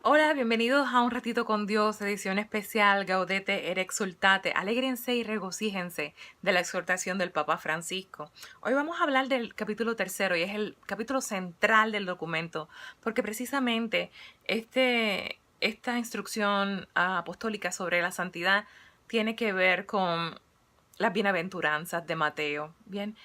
Hola, bienvenidos a Un Ratito con Dios, edición especial Gaudete et Exultate. Alégrense y regocíjense de la exhortación del Papa Francisco. Hoy vamos a hablar del capítulo tercero y es el capítulo central del documento, porque precisamente esta instrucción apostólica sobre la santidad tiene que ver con las bienaventuranzas de Mateo. Bien,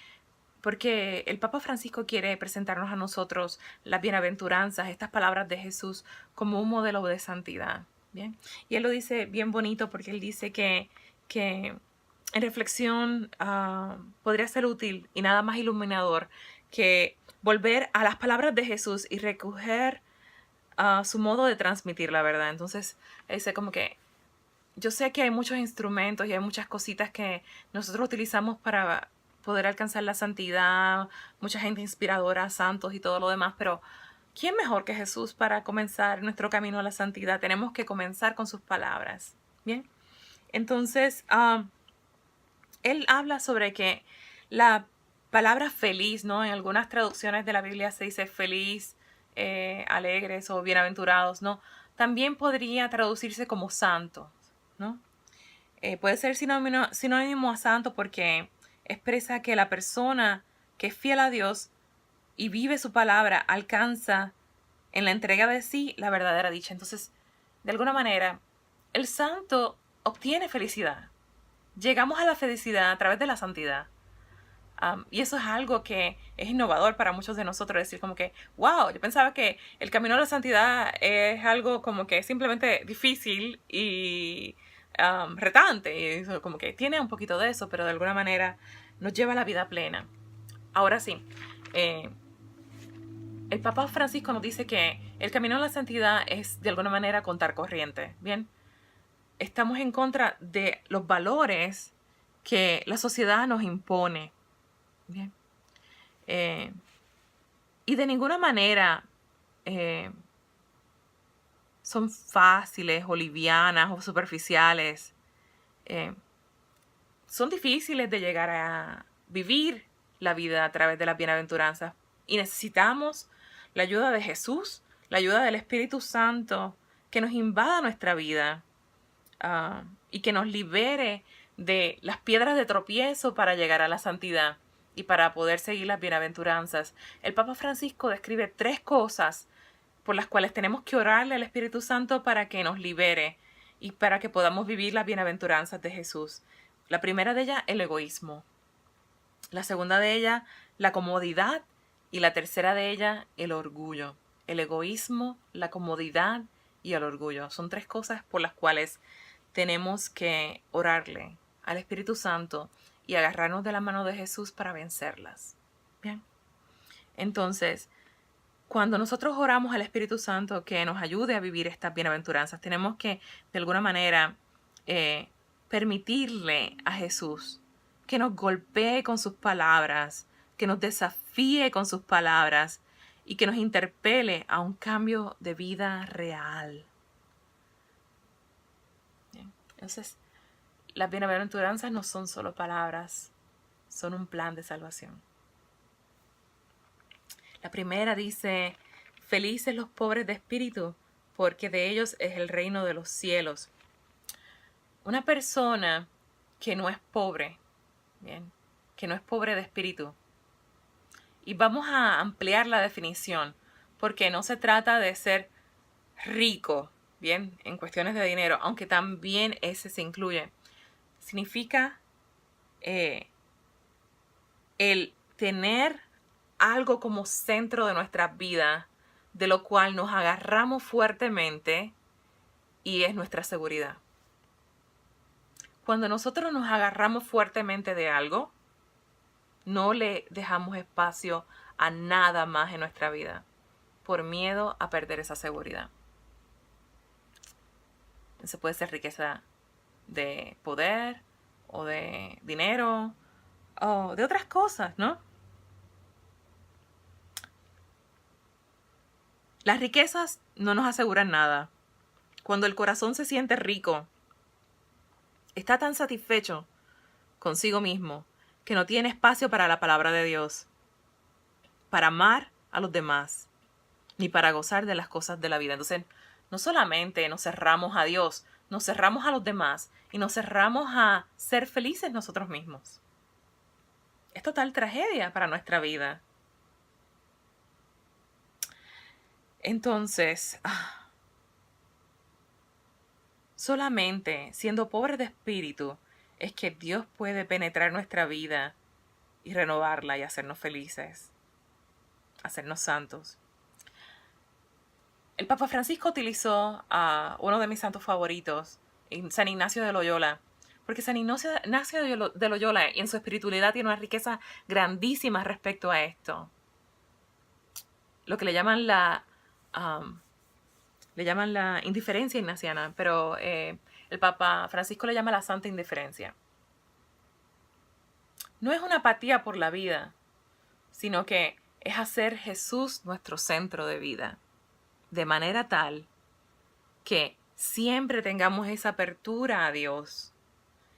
porque el Papa Francisco quiere presentarnos a nosotros las bienaventuranzas, estas palabras de Jesús, como un modelo de santidad. ¿Bien? Y él lo dice bien bonito porque él dice que en reflexión podría ser útil y nada más iluminador que volver a las palabras de Jesús y recoger su modo de transmitir la verdad. Entonces, él dice como que yo sé que hay muchos instrumentos y hay muchas cositas que nosotros utilizamos para poder alcanzar la santidad, mucha gente inspiradora, santos y todo lo demás, pero ¿quién mejor que Jesús para comenzar nuestro camino a la santidad? Tenemos que comenzar con sus palabras. Bien, entonces él habla sobre que la palabra feliz, ¿no? En algunas traducciones de la Biblia se dice feliz, alegres o bienaventurados, ¿no? También podría traducirse como santo, ¿no? Puede ser sinónimo a santo porque expresa que la persona que es fiel a Dios y vive su palabra alcanza en la entrega de sí la verdadera dicha. Entonces, de alguna manera, el santo obtiene felicidad. Llegamos a la felicidad a través de la santidad. Y eso es algo que es innovador para muchos de nosotros, decir como que, wow, yo pensaba que el camino a la santidad es algo como que simplemente difícil y retante, y eso como que tiene un poquito de eso, pero de alguna manera nos lleva a la vida plena. Ahora sí, eh, el Papa Francisco nos dice que el camino a la santidad es de alguna manera contar corriente, ¿bien? Estamos en contra de los valores que la sociedad nos impone, ¿bien? Eh, y de ninguna manera eh, son fáciles o livianas o superficiales. Eh, son difíciles de llegar a vivir la vida a través de las bienaventuranzas. Y necesitamos la ayuda de Jesús, la ayuda del Espíritu Santo, que nos invada nuestra vida y que nos libere de las piedras de tropiezo para llegar a la santidad y para poder seguir las bienaventuranzas. El Papa Francisco describe 3 cosas por las cuales tenemos que orarle al Espíritu Santo para que nos libere y para que podamos vivir las bienaventuranzas de Jesús. La primera de ellas, el egoísmo. La segunda de ellas, la comodidad. Y la tercera de ellas, el orgullo. El egoísmo, la comodidad y el orgullo. Son 3 cosas por las cuales tenemos que orarle al Espíritu Santo y agarrarnos de la mano de Jesús para vencerlas. Bien. Entonces, cuando nosotros oramos al Espíritu Santo que nos ayude a vivir estas bienaventuranzas, tenemos que, de alguna manera, permitirle a Jesús que nos golpee con sus palabras, que nos desafíe con sus palabras y que nos interpele a un cambio de vida real. Bien. Entonces, las bienaventuranzas no son solo palabras, son un plan de salvación. La primera dice, felices los pobres de espíritu, porque de ellos es el reino de los cielos. Una persona que no es pobre, bien, que no es pobre de espíritu. Y vamos a ampliar la definición, porque no se trata de ser rico, bien, en cuestiones de dinero, aunque también ese se incluye. Significa el tener algo como centro de nuestra vida, de lo cual nos agarramos fuertemente y es nuestra seguridad. Cuando nosotros nos agarramos fuertemente de algo, no le dejamos espacio a nada más en nuestra vida por miedo a perder esa seguridad. Entonces puede ser riqueza de poder o de dinero o de otras cosas, ¿no? Las riquezas no nos aseguran nada. Cuando el corazón se siente rico, está tan satisfecho consigo mismo que no tiene espacio para la palabra de Dios, para amar a los demás, ni para gozar de las cosas de la vida. Entonces, no solamente nos cerramos a Dios, nos cerramos a los demás y nos cerramos a ser felices nosotros mismos. Es total tragedia para nuestra vida. Entonces, solamente siendo pobres de espíritu es que Dios puede penetrar nuestra vida y renovarla y hacernos felices, hacernos santos. El Papa Francisco utilizó a uno de mis santos favoritos, San Ignacio de Loyola, porque San Ignacio de Loyola en su espiritualidad tiene una riqueza grandísima respecto a esto. Lo que le llaman la indiferencia ignaciana, pero el Papa Francisco le llama la santa indiferencia. No es una apatía por la vida, sino que es hacer Jesús nuestro centro de vida, de manera tal que siempre tengamos esa apertura a Dios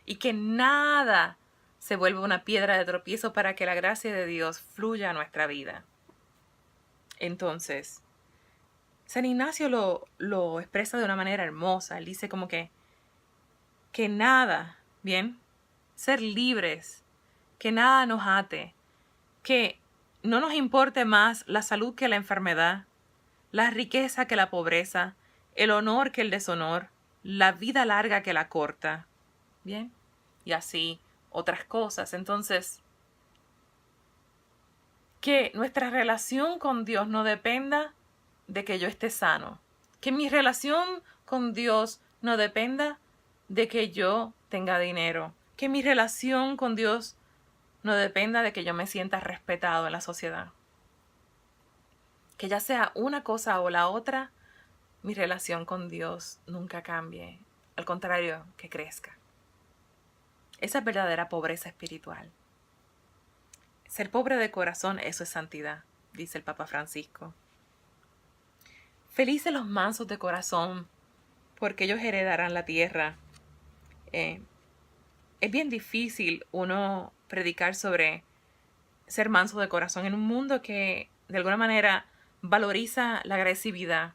y que nada se vuelva una piedra de tropiezo para que la gracia de Dios fluya a nuestra vida. Entonces, San Ignacio lo expresa de una manera hermosa. Él dice como que nada, ¿bien? Ser libres, que nada nos ate, que no nos importe más la salud que la enfermedad, la riqueza que la pobreza, el honor que el deshonor, la vida larga que la corta, ¿bien? Y así otras cosas. Entonces, que nuestra relación con Dios no dependa de que yo esté sano, que mi relación con Dios no dependa de que yo tenga dinero, que mi relación con Dios no dependa de que yo me sienta respetado en la sociedad. Que ya sea una cosa o la otra, mi relación con Dios nunca cambie. Al contrario, que crezca. Esa es verdadera pobreza espiritual. Ser pobre de corazón, eso es santidad, dice el Papa Francisco. Felices los mansos de corazón, porque ellos heredarán la tierra. Es bien difícil uno predicar sobre ser manso de corazón en un mundo que de alguna manera valoriza la agresividad.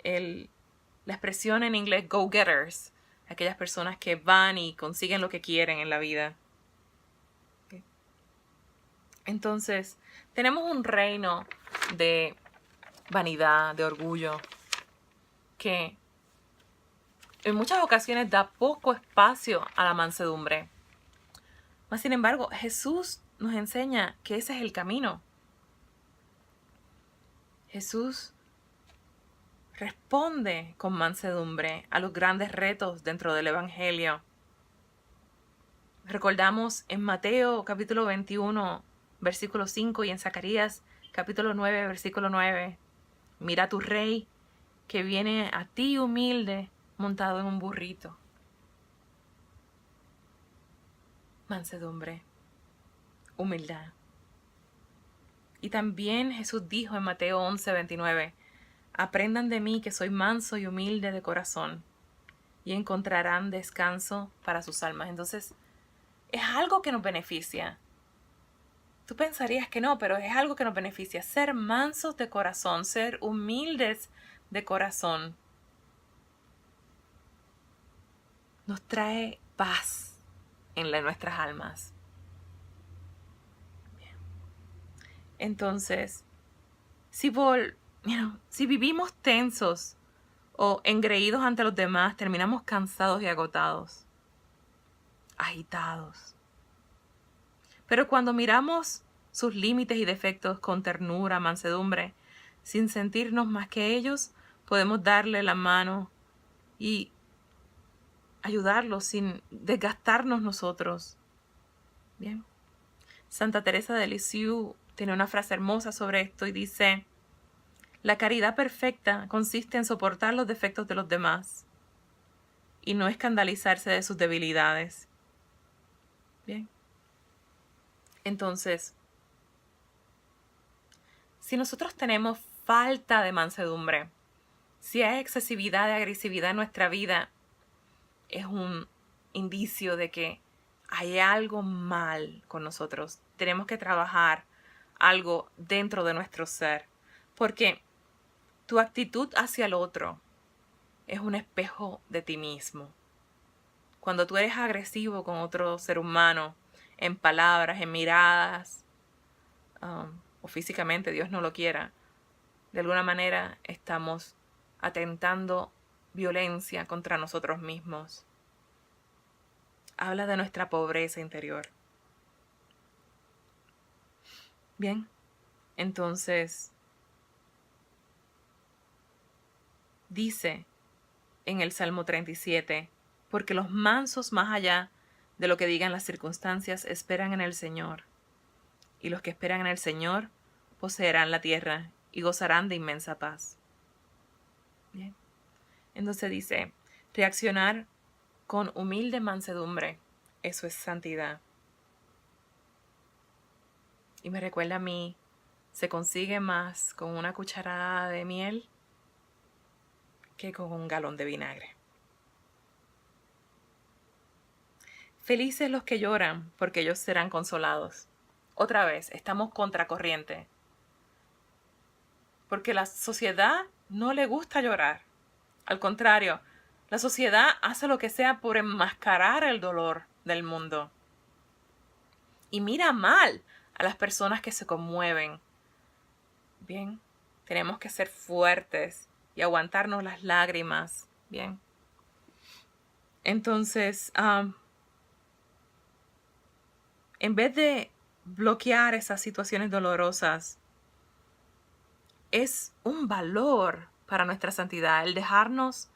La expresión en inglés go-getters, aquellas personas que van y consiguen lo que quieren en la vida. Entonces, tenemos un reino de vanidad, de orgullo, que en muchas ocasiones da poco espacio a la mansedumbre. Mas, sin embargo, Jesús nos enseña que ese es el camino. Jesús responde con mansedumbre a los grandes retos dentro del Evangelio. Recordamos en Mateo capítulo 21, versículo 5 y en Zacarías capítulo 9, versículo 9. Mira tu rey que viene a ti humilde montado en un burrito. Mansedumbre, humildad. Y también Jesús dijo en Mateo 11, 29, aprendan de mí que soy manso y humilde de corazón y encontrarán descanso para sus almas. Entonces, es algo que nos beneficia. Tú pensarías que no, pero es algo que nos beneficia. Ser mansos de corazón, ser humildes de corazón, nos trae paz en nuestras almas. Bien. Entonces, si vivimos tensos o engreídos ante los demás, terminamos cansados y agotados, agitados. Pero cuando miramos sus límites y defectos con ternura, mansedumbre, sin sentirnos más que ellos, podemos darle la mano y ayudarlos sin desgastarnos nosotros. Bien. Santa Teresa de Lisieux tiene una frase hermosa sobre esto y dice: la caridad perfecta consiste en soportar los defectos de los demás y no escandalizarse de sus debilidades. Bien. Entonces, si nosotros tenemos falta de mansedumbre, si hay excesividad de agresividad en nuestra vida, es un indicio de que hay algo mal con nosotros. Tenemos que trabajar algo dentro de nuestro ser. Porque Tu actitud hacia el otro es un espejo de ti mismo. Cuando tú eres agresivo con otro ser humano, en palabras, en miradas, o físicamente, Dios no lo quiera, de alguna manera estamos atentando violencia contra nosotros mismos. Habla de nuestra pobreza interior. Bien, entonces dice en el Salmo 37, porque los mansos más allá de lo que digan las circunstancias esperan en el Señor, y los que esperan en el Señor poseerán la tierra y gozarán de inmensa paz. Bien. Entonces dice, reaccionar con humilde mansedumbre, eso es santidad. Y me recuerda a mí, se consigue más con una cucharada de miel que con un galón de vinagre. Felices los que lloran, porque ellos serán consolados. Otra vez, estamos contracorriente. Porque la sociedad no le gusta llorar. Al contrario, la sociedad hace lo que sea por enmascarar el dolor del mundo. Y mira mal a las personas que se conmueven. Bien, tenemos que ser fuertes y aguantarnos las lágrimas. Bien. Entonces, en vez de bloquear esas situaciones dolorosas, es un valor para nuestra santidad el dejarnos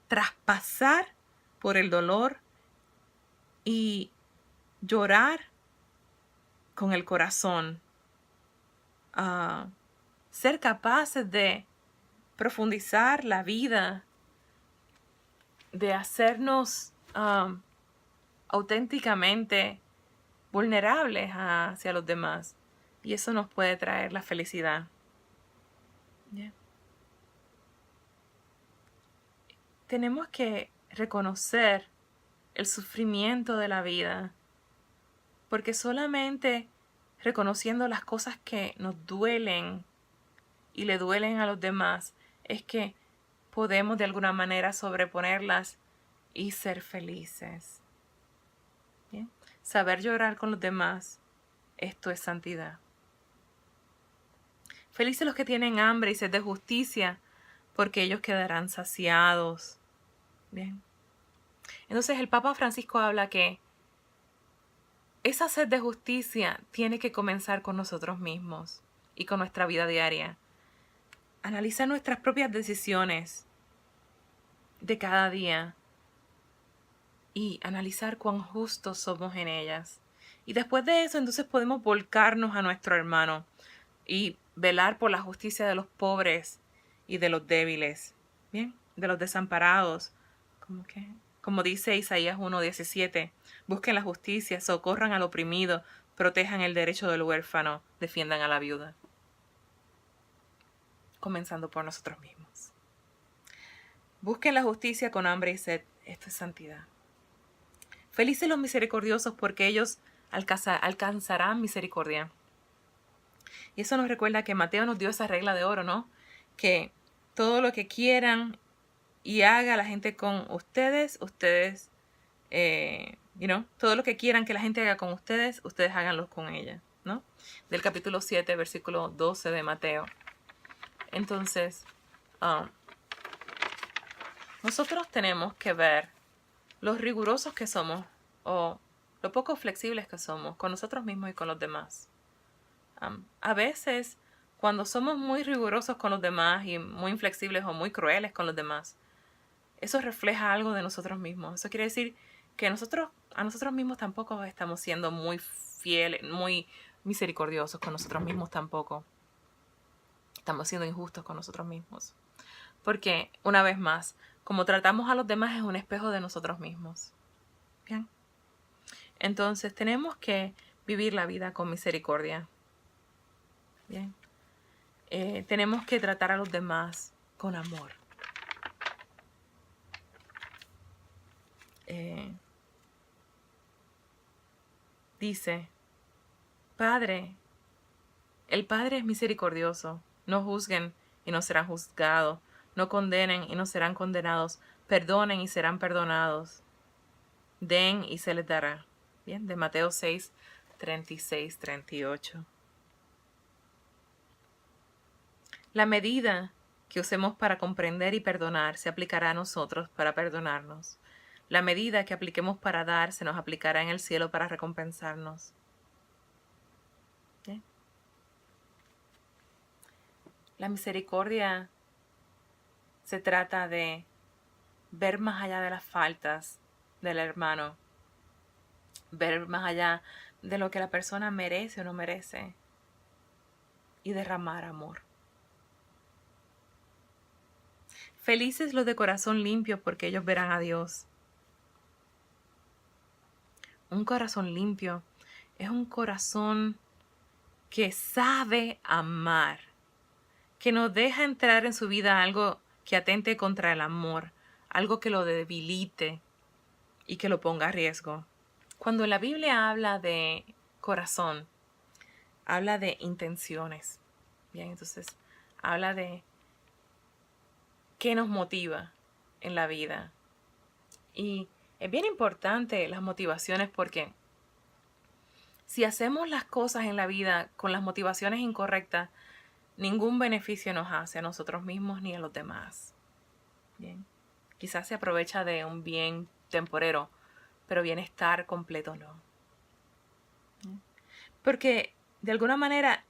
traspasar por el dolor y llorar con el corazón. Ser capaces de profundizar la vida, de hacernos auténticamente vulnerables hacia los demás. Y eso nos puede traer la felicidad. Yeah. Tenemos que reconocer el sufrimiento de la vida, porque solamente reconociendo las cosas que nos duelen y le duelen a los demás es que podemos de alguna manera sobreponerlas y ser felices. ¿Bien? Saber llorar con los demás, esto es santidad. Felices los que tienen hambre y sed de justicia, porque ellos quedarán saciados. Bien. Entonces el Papa Francisco habla que esa sed de justicia tiene que comenzar con nosotros mismos y con nuestra vida diaria. Analizar nuestras propias decisiones de cada día y analizar cuán justos somos en ellas. Y después de eso, entonces podemos volcarnos a nuestro hermano y velar por la justicia de los pobres y de los débiles, ¿bien? De los desamparados. Como dice Isaías 1:17, busquen la justicia, socorran al oprimido, protejan el derecho del huérfano, defiendan a la viuda. Comenzando por nosotros mismos. Busquen la justicia con hambre y sed. Esto es santidad. Felices los misericordiosos porque ellos alcanzarán misericordia. Y eso nos recuerda que Mateo nos dio esa regla de oro, ¿no? Que todo lo que quieran y haga la gente con ustedes, todo lo que quieran que la gente haga con ustedes háganlo con ella, ¿no? Del capítulo 7, versículo 12 de Mateo. Entonces, nosotros tenemos que ver los rigurosos que somos o lo poco flexibles que somos con nosotros mismos y con los demás. A veces, cuando somos muy rigurosos con los demás y muy inflexibles o muy crueles con los demás, eso refleja algo de nosotros mismos. Eso quiere decir que a nosotros mismos tampoco estamos siendo muy fieles, muy misericordiosos con nosotros mismos tampoco. Estamos siendo injustos con nosotros mismos. Porque, una vez más, como tratamos a los demás es un espejo de nosotros mismos. ¿Bien? Entonces, tenemos que vivir la vida con misericordia. ¿Bien? Tenemos que tratar a los demás con amor. Dice, Padre, el Padre es misericordioso, no juzguen y no serán juzgados. No condenen y no serán condenados. Perdonen y serán perdonados. Den y se les dará. Bien, de Mateo 6, 36, 38. La medida que usemos para comprender y perdonar se aplicará a nosotros para perdonarnos. La medida que apliquemos para dar se nos aplicará en el cielo para recompensarnos. ¿Bien? La misericordia se trata de ver más allá de las faltas del hermano, ver más allá de lo que la persona merece o no merece y derramar amor. Felices los de corazón limpio, porque ellos verán a Dios. Un corazón limpio es un corazón que sabe amar, que no deja entrar en su vida algo que atente contra el amor, algo que lo debilite y que lo ponga a riesgo. Cuando la Biblia habla de corazón, habla de intenciones. Bien, entonces habla de qué nos motiva en la vida. Y es bien importante las motivaciones, porque si hacemos las cosas en la vida con las motivaciones incorrectas, ningún beneficio nos hace a nosotros mismos ni a los demás. Bien. Quizás se aprovecha de un bien temporero, pero bienestar completo no. Bien. Porque de alguna manera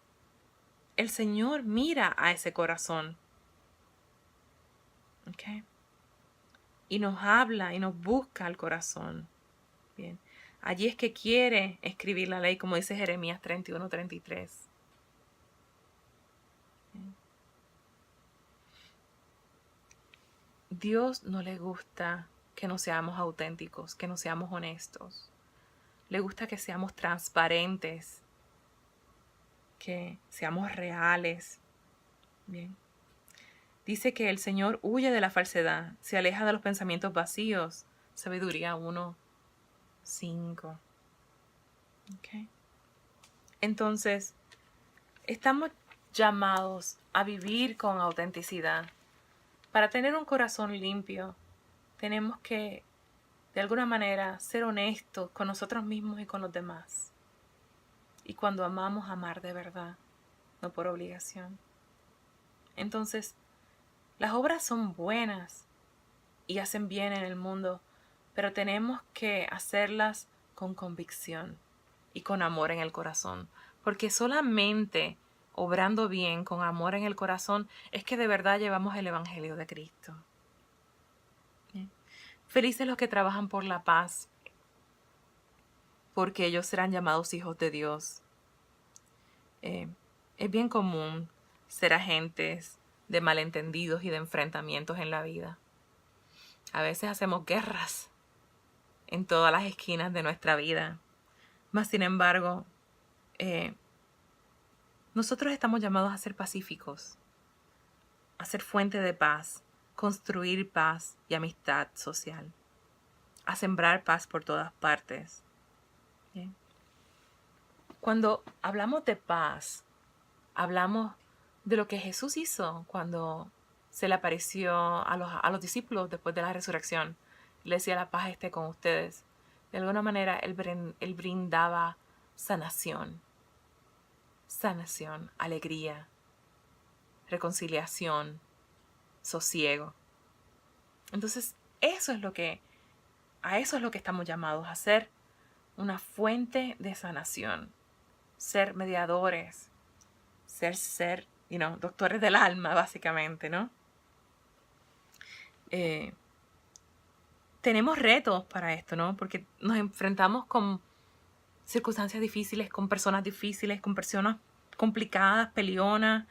el Señor mira a ese corazón. ¿Okay? Y nos habla y nos busca al corazón. Bien. Allí es que quiere escribir la ley, como dice Jeremías 31, 33. Bien. Dios no le gusta que no seamos auténticos, que no seamos honestos. Le gusta que seamos transparentes, que seamos reales. Bien. Dice que el Señor huye de la falsedad, se aleja de los pensamientos vacíos. Sabiduría 1, 5. Okay. Entonces, estamos llamados a vivir con autenticidad. Para tener un corazón limpio, tenemos que, de alguna manera, ser honestos con nosotros mismos y con los demás. Y cuando amamos, amar de verdad, no por obligación. Entonces, las obras son buenas y hacen bien en el mundo, pero tenemos que hacerlas con convicción y con amor en el corazón, porque solamente obrando bien, con amor en el corazón, es que de verdad llevamos el Evangelio de Cristo. Bien. Felices los que trabajan por la paz, porque ellos serán llamados hijos de Dios. Es bien común ser agentes de malentendidos y de enfrentamientos en la vida. A veces hacemos guerras en todas las esquinas de nuestra vida. Mas, sin embargo, nosotros estamos llamados a ser pacíficos, a ser fuente de paz, construir paz y amistad social, a sembrar paz por todas partes. ¿Bien? Cuando hablamos de paz, hablamos de lo que Jesús hizo cuando se le apareció a los discípulos después de la resurrección. Le decía: la paz esté con ustedes. De alguna manera, él brindaba sanación, alegría, reconciliación, sosiego. Entonces, a eso es lo que estamos llamados, a ser una fuente de sanación, ser mediadores, ser doctores del alma, básicamente, ¿no? Tenemos retos para esto, ¿no? Porque nos enfrentamos con circunstancias difíciles, con personas complicadas, peleonas,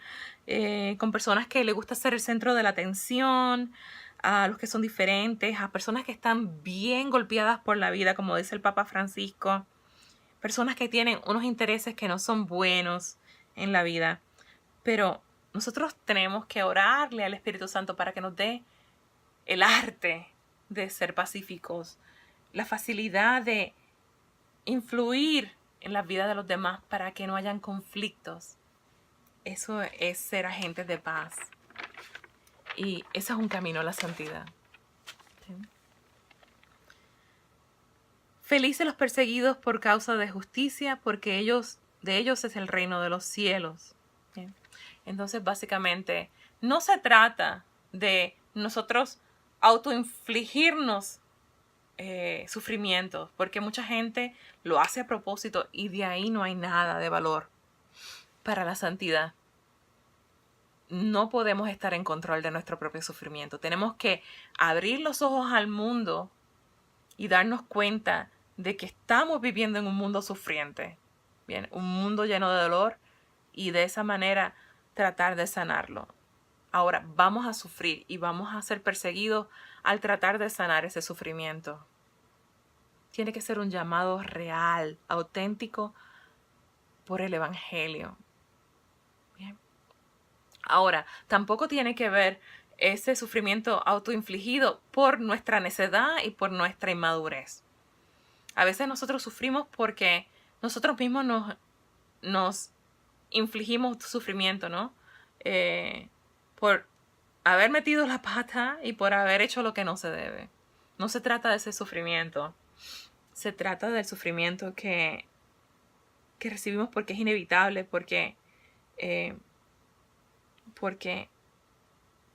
con personas que les gusta ser el centro de la atención, a los que son diferentes, a personas que están bien golpeadas por la vida, como dice el Papa Francisco, personas que tienen unos intereses que no son buenos en la vida. Pero nosotros tenemos que orarle al Espíritu Santo para que nos dé el arte de ser pacíficos, la facilidad de influir en la vida de los demás para que no hayan conflictos. Eso es ser agentes de paz. Y ese es un camino a la santidad. ¿Sí? Felices los perseguidos por causa de justicia, porque de ellos es el reino de los cielos. ¿Sí? Entonces, básicamente, no se trata de nosotros autoinfligirnos sufrimientos, porque mucha gente lo hace a propósito y de ahí no hay nada de valor para la santidad. No podemos estar en control de nuestro propio sufrimiento. Tenemos que abrir los ojos al mundo y darnos cuenta de que estamos viviendo en un mundo sufriente, bien, un mundo lleno de dolor, y de esa manera tratar de sanarlo. Ahora vamos a sufrir y vamos a ser perseguidos al tratar de sanar ese sufrimiento. Tiene que ser un llamado real, auténtico por el Evangelio. Bien. Ahora, tampoco tiene que ver ese sufrimiento autoinfligido por nuestra necedad y por nuestra inmadurez. A veces nosotros sufrimos porque nosotros mismos nos infligimos sufrimiento, ¿no? Por haber metido la pata y por haber hecho lo que no se debe. No se trata de ese sufrimiento. Se trata del sufrimiento que recibimos porque es inevitable, porque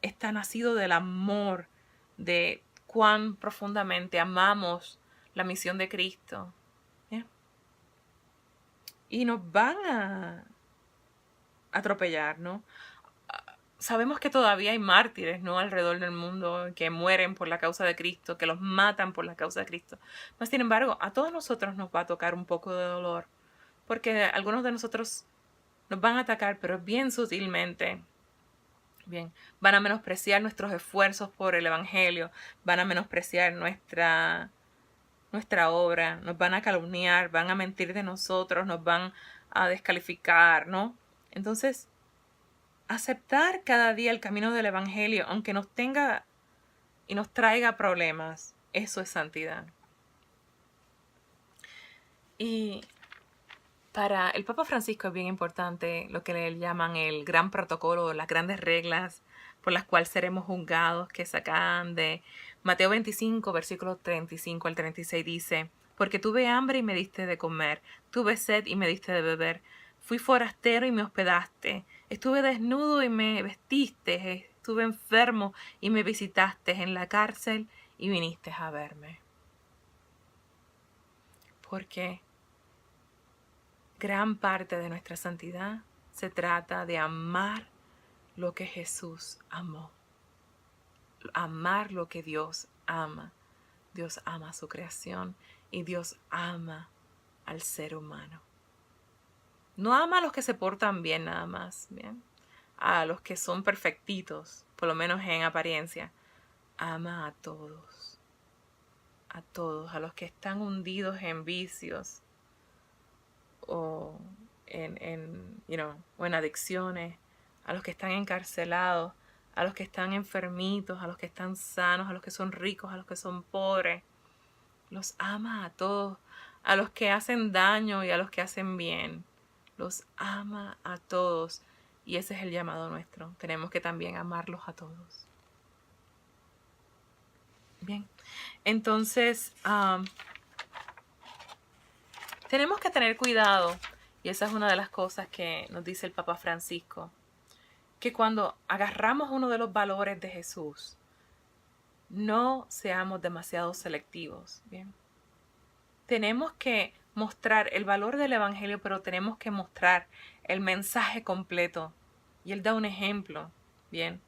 está nacido del amor, de cuán profundamente amamos la misión de Cristo. ¿Eh? Y nos van a atropellar, ¿no? Sabemos que todavía hay mártires, ¿no?, alrededor del mundo que mueren por la causa de Cristo, que los matan por la causa de Cristo. Mas, sin embargo, a todos nosotros nos va a tocar un poco de dolor, porque algunos de nosotros nos van a atacar, pero bien sutilmente. Bien, van a menospreciar nuestros esfuerzos por el Evangelio, van a menospreciar nuestra obra, nos van a calumniar, van a mentir de nosotros, nos van a descalificar, ¿no? Entonces, aceptar cada día el camino del Evangelio, aunque nos tenga y nos traiga problemas, eso es santidad. Y para el Papa Francisco es bien importante lo que le llaman el gran protocolo, las grandes reglas por las cuales seremos juzgados, que sacan de Mateo 25, versículos 35 al 36, dice: porque tuve hambre y me diste de comer, tuve sed y me diste de beber, fui forastero y me hospedaste, estuve desnudo y me vestiste, estuve enfermo y me visitaste, en la cárcel y viniste a verme. Porque gran parte de nuestra santidad se trata de amar lo que Jesús amó. Amar lo que Dios ama. Dios ama su creación y Dios ama al ser humano. No ama a los que se portan bien nada más, ¿bien? A los que son perfectitos, por lo menos en apariencia. Ama a todos, a los que están hundidos en vicios, o en adicciones, a los que están encarcelados, a los que están enfermitos, a los que están sanos, a los que son ricos, a los que son pobres. Los ama a todos, a los que hacen daño y a los que hacen bien. Los ama a todos, y ese es el llamado nuestro. Tenemos que también amarlos a todos. Bien, entonces tenemos que tener cuidado, y esa es una de las cosas que nos dice el Papa Francisco, que cuando agarramos uno de los valores de Jesús, no seamos demasiado selectivos. Bien, tenemos que mostrar el valor del Evangelio, pero tenemos que mostrar el mensaje completo. Y él da un ejemplo. Bien,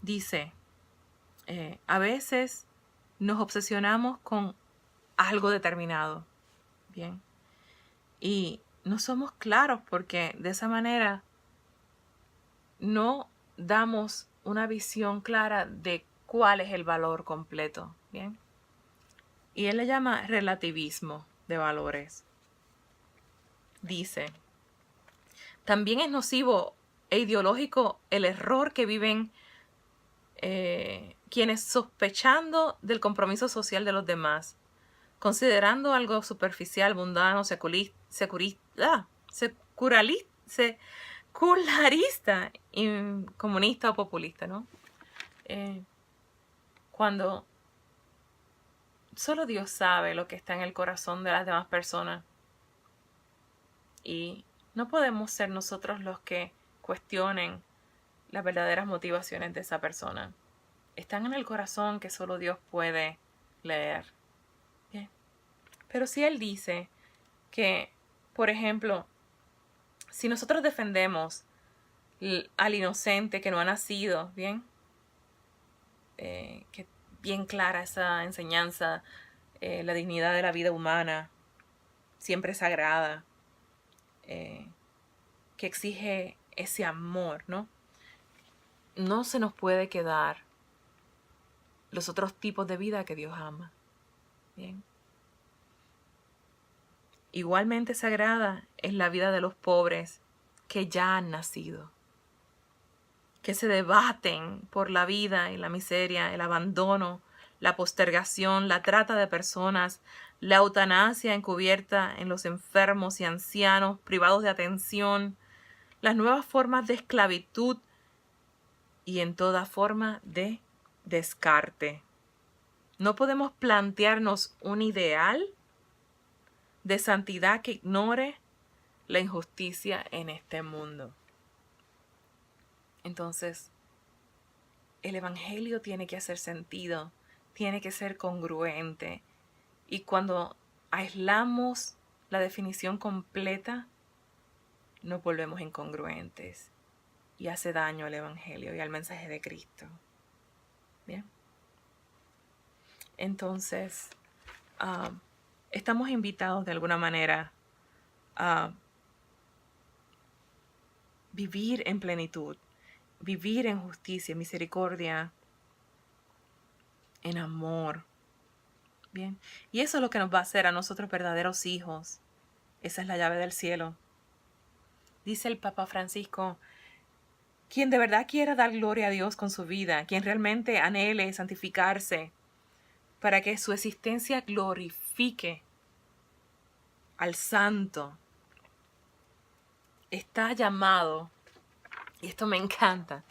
dice, a veces nos obsesionamos con algo determinado. Bien, y no somos claros porque de esa manera no damos una visión clara de cuál es el valor completo. Bien, y él le llama relativismo de valores. Dice, también es nocivo e ideológico el error que viven quienes, sospechando del compromiso social de los demás, considerando algo superficial, mundano, secularista y comunista o populista, ¿no? Cuando solo Dios sabe lo que está en el corazón de las demás personas. Y no podemos ser nosotros los que cuestionen las verdaderas motivaciones de esa persona. Están en el corazón que solo Dios puede leer. Bien. Pero si Él dice que, por ejemplo, si nosotros defendemos al inocente que no ha nacido, bien, que bien clara esa enseñanza, la dignidad de la vida humana, siempre sagrada, que exige ese amor, ¿no? No se nos puede quedar los otros tipos de vida que Dios ama. Bien. Igualmente sagrada es la vida de los pobres que ya han nacido, que se debaten por la vida y la miseria, el abandono, la postergación, la trata de personas, la eutanasia encubierta en los enfermos y ancianos privados de atención, las nuevas formas de esclavitud y en toda forma de descarte. No podemos plantearnos un ideal de santidad que ignore la injusticia en este mundo. Entonces, el Evangelio tiene que hacer sentido, tiene que ser congruente. Y cuando aislamos la definición completa, nos volvemos incongruentes y hace daño al Evangelio y al mensaje de Cristo. Bien. Entonces, estamos invitados de alguna manera a vivir en plenitud, vivir en justicia, misericordia, en amor. Bien. Y eso es lo que nos va a hacer a nosotros verdaderos hijos. Esa es la llave del cielo. Dice el Papa Francisco, quien de verdad quiera dar gloria a Dios con su vida, quien realmente anhele santificarse para que su existencia glorifique al santo, está llamado, y esto me encanta,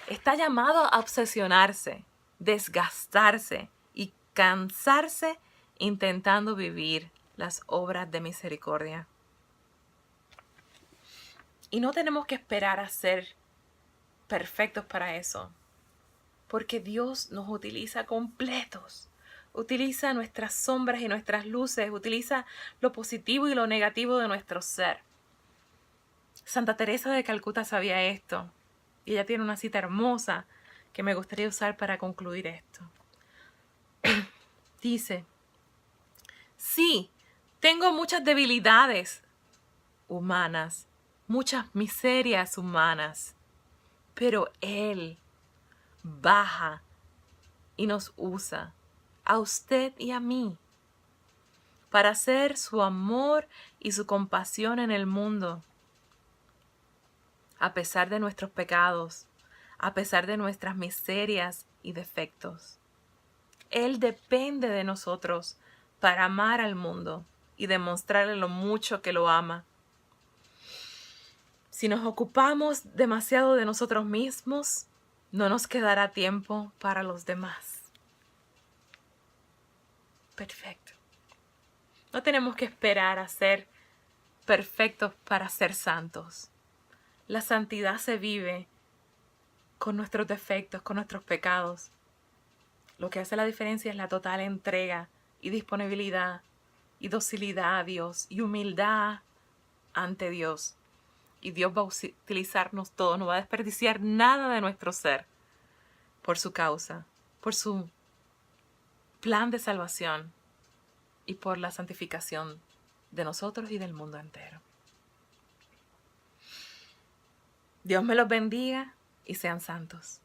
está llamado a obsesionarse, desgastarse y cansarse intentando vivir las obras de misericordia. Y no tenemos que esperar a ser perfectos para eso, porque Dios nos utiliza completos. Utiliza nuestras sombras y nuestras luces, utiliza lo positivo y lo negativo de nuestro ser. Santa Teresa de Calcuta sabía esto, y ella tiene una cita hermosa que me gustaría usar para concluir esto. Dice, sí, tengo muchas debilidades humanas, muchas miserias humanas, pero Él baja y nos usa, a usted y a mí, para hacer su amor y su compasión en el mundo. A pesar de nuestros pecados, a pesar de nuestras miserias y defectos. Él depende de nosotros para amar al mundo y demostrarle lo mucho que lo ama. Si nos ocupamos demasiado de nosotros mismos, no nos quedará tiempo para los demás. Perfecto. No tenemos que esperar a ser perfectos para ser santos. La santidad se vive con nuestros defectos, con nuestros pecados. Lo que hace la diferencia es la total entrega y disponibilidad y docilidad a Dios y humildad ante Dios. Y Dios va a utilizarnos todos, no va a desperdiciar nada de nuestro ser por su causa, por su plan de salvación y por la santificación de nosotros y del mundo entero. Dios me los bendiga y sean santos.